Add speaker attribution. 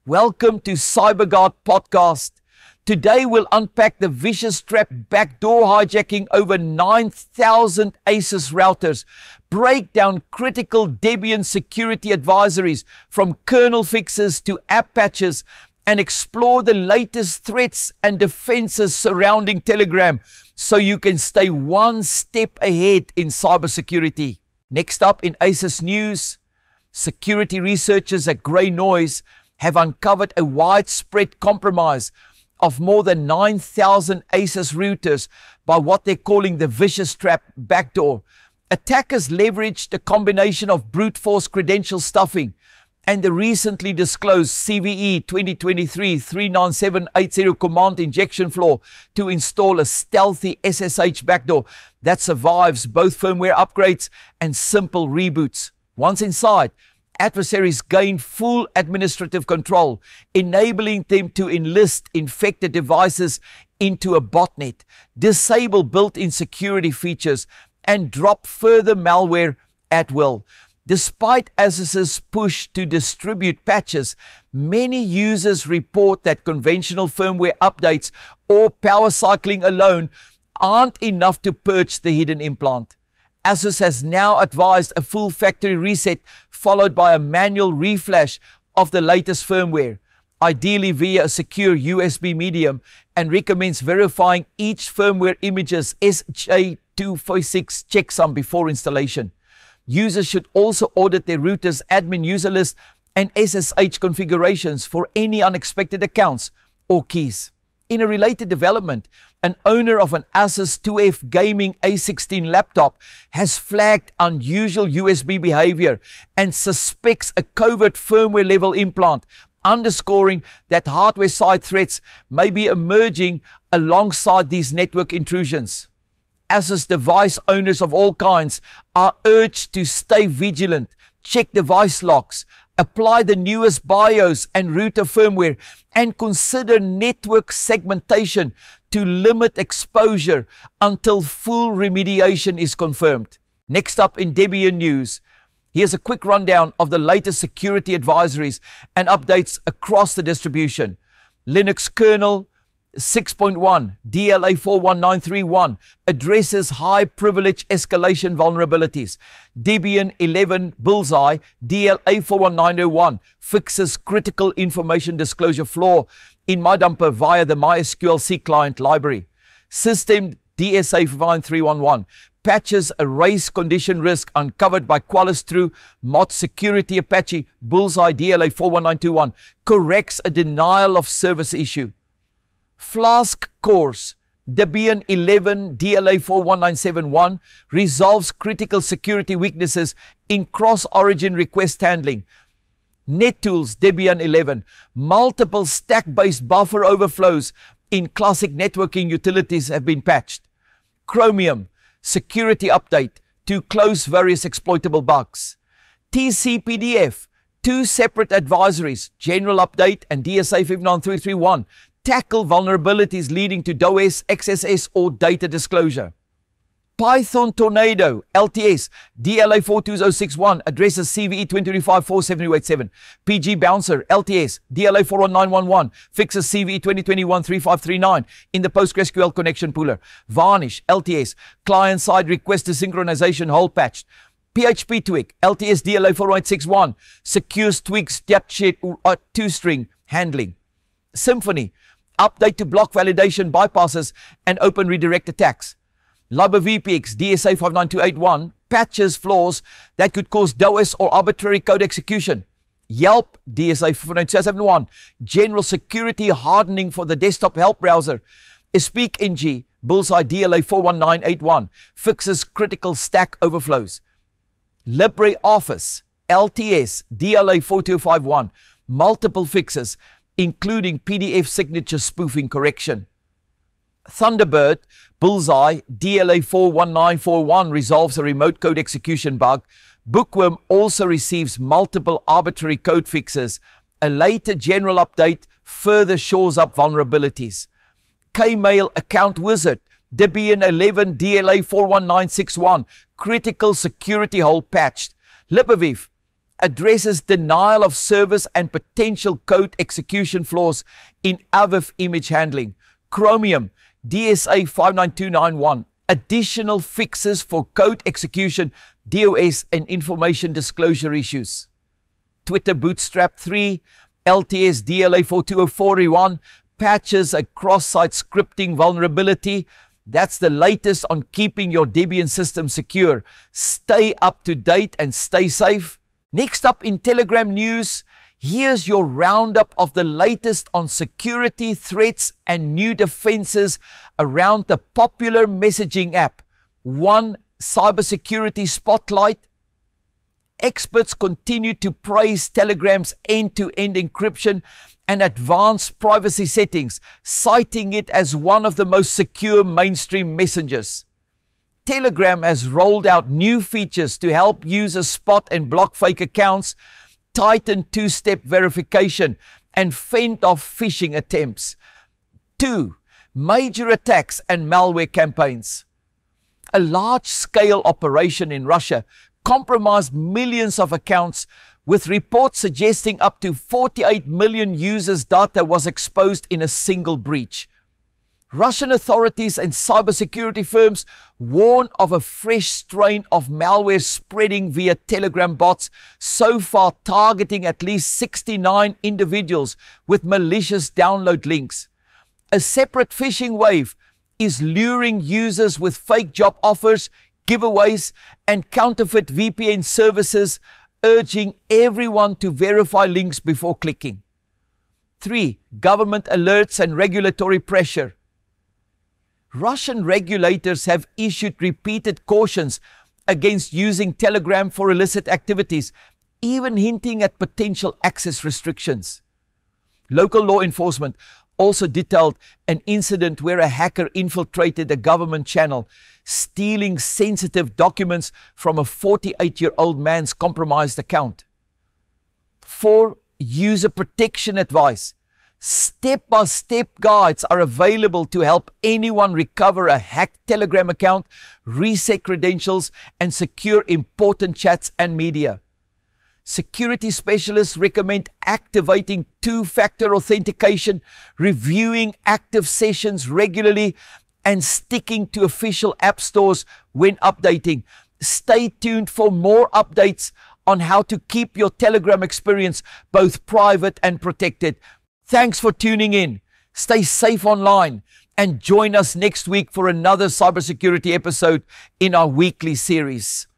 Speaker 1: Welcome to CyberGuard Podcast. Today we'll unpack the vicious trap backdoor hijacking over 9,000 ASUS routers, break down critical Debian security advisories from kernel fixes to app patches, and explore the latest threats and defenses surrounding Telegram so you can stay one step ahead in cybersecurity. Next up in ASUS news, security researchers at Grey Noise have uncovered a widespread compromise of more than 9,000 ASUS routers by what they're calling the vicious trap backdoor. Attackers leveraged a combination of brute force credential stuffing and the recently disclosed CVE 2023-39780 command injection flaw to install a stealthy SSH backdoor that survives both firmware upgrades and simple reboots. Once inside, adversaries gain full administrative control, enabling them to enlist infected devices into a botnet, disable built-in security features, and drop further malware at will. Despite ASUS's push to distribute patches, many users report that conventional firmware updates or power cycling alone aren't enough to purge the hidden implant. ASUS has now advised a full factory reset followed by a manual reflash of the latest firmware, ideally via a secure USB medium, and recommends verifying each firmware image's SJ256 checksum before installation. Users should also audit their router's admin user list and SSH configurations for any unexpected accounts or keys. In a related development, an owner of an ASUS 2F gaming A16 laptop has flagged unusual USB behavior and suspects a covert firmware level implant, underscoring that hardware side threats may be emerging alongside these network intrusions. ASUS device owners of all kinds are urged to stay vigilant, check device locks, apply the newest BIOS and router firmware, and consider network segmentation to limit exposure until full remediation is confirmed. Next up in Debian news, here's a quick rundown of the latest security advisories and updates across the distribution. Linux kernel 6.1 DLA 41931 addresses high privilege escalation vulnerabilities. Debian 11 Bullseye DLA 41901 fixes critical information disclosure flaw in MyDumper via the MySQL C client library. System DSA 5311 patches a race condition risk uncovered by Qualys through mod security Apache Bullseye DLA 41921 corrects a denial of service issue. Flask Course Debian 11 DLA 41971 resolves critical security weaknesses in cross-origin request handling. NetTools Debian 11 multiple stack-based buffer overflows in classic networking utilities have been patched. Chromium security update to close various exploitable bugs. TCPDF two separate advisories, general update and DSA 59331 tackle vulnerabilities leading to DOS, XSS, or data disclosure. Python Tornado LTS DLA 42061 addresses CVE 2025-47087. PG Bouncer LTS DLA 41911 fixes CVE 2021-3539 in the PostgreSQL connection pooler. Varnish LTS client-side request desynchronization hole patched. PHP Twig LTS DLA 41861 secures Twig's depth-shed two-string handling. Symfony update to block validation bypasses and open redirect attacks. LibreVPX DSA 59281 patches flaws that could cause DOS or arbitrary code execution. Yelp DSA 59271 general security hardening for the desktop help browser. SpeakNG Bullseye DLA 41981 fixes critical stack overflows. LibreOffice LTS DLA 4251 multiple fixes including PDF signature spoofing correction. Thunderbird Bullseye DLA 41941 resolves a remote code execution bug. Bookworm also receives multiple arbitrary code fixes. A later general update further shores up vulnerabilities. Kmail Account Wizard Debian 11 DLA 41961 critical security hole patched. Lipoviv addresses denial of service and potential code execution flaws in AVIF image handling. Chromium DSA 59291, additional fixes for code execution, DOS, and information disclosure issues. Twitter Bootstrap 3, LTS DLA 4204E1, patches a cross-site scripting vulnerability. That's the latest on keeping your Debian system secure. Stay up to date and stay safe. Next up in Telegram news, here's your roundup of the latest on security threats and new defenses around the popular messaging app, One Cybersecurity Spotlight. Experts continue to praise Telegram's end-to-end encryption and advanced privacy settings, citing it as one of the most secure mainstream messengers. Telegram has rolled out new features to help users spot and block fake accounts, tighten two-step verification, and fend off phishing attempts. 2. Major attacks and malware campaigns. A large-scale operation in Russia compromised millions of accounts, with reports suggesting up to 48 million users' data was exposed in a single breach. Russian authorities and cybersecurity firms warn of a fresh strain of malware spreading via Telegram bots, so far targeting at least 69 individuals with malicious download links. A separate phishing wave is luring users with fake job offers, giveaways, and counterfeit VPN services, urging everyone to verify links before clicking. 3. Government alerts and regulatory pressure. Russian regulators have issued repeated cautions against using Telegram for illicit activities, even hinting at potential access restrictions. Local law enforcement also detailed an incident where a hacker infiltrated a government channel, stealing sensitive documents from a 48-year-old man's compromised account. 4. User protection advice. Step-by-step guides are available to help anyone recover a hacked Telegram account, reset credentials, and secure important chats and media. Security specialists recommend activating two-factor authentication, reviewing active sessions regularly, and sticking to official app stores when updating. Stay tuned for more updates on how to keep your Telegram experience both private and protected. Thanks for tuning in. Stay safe online and join us next week for another cybersecurity episode in our weekly series.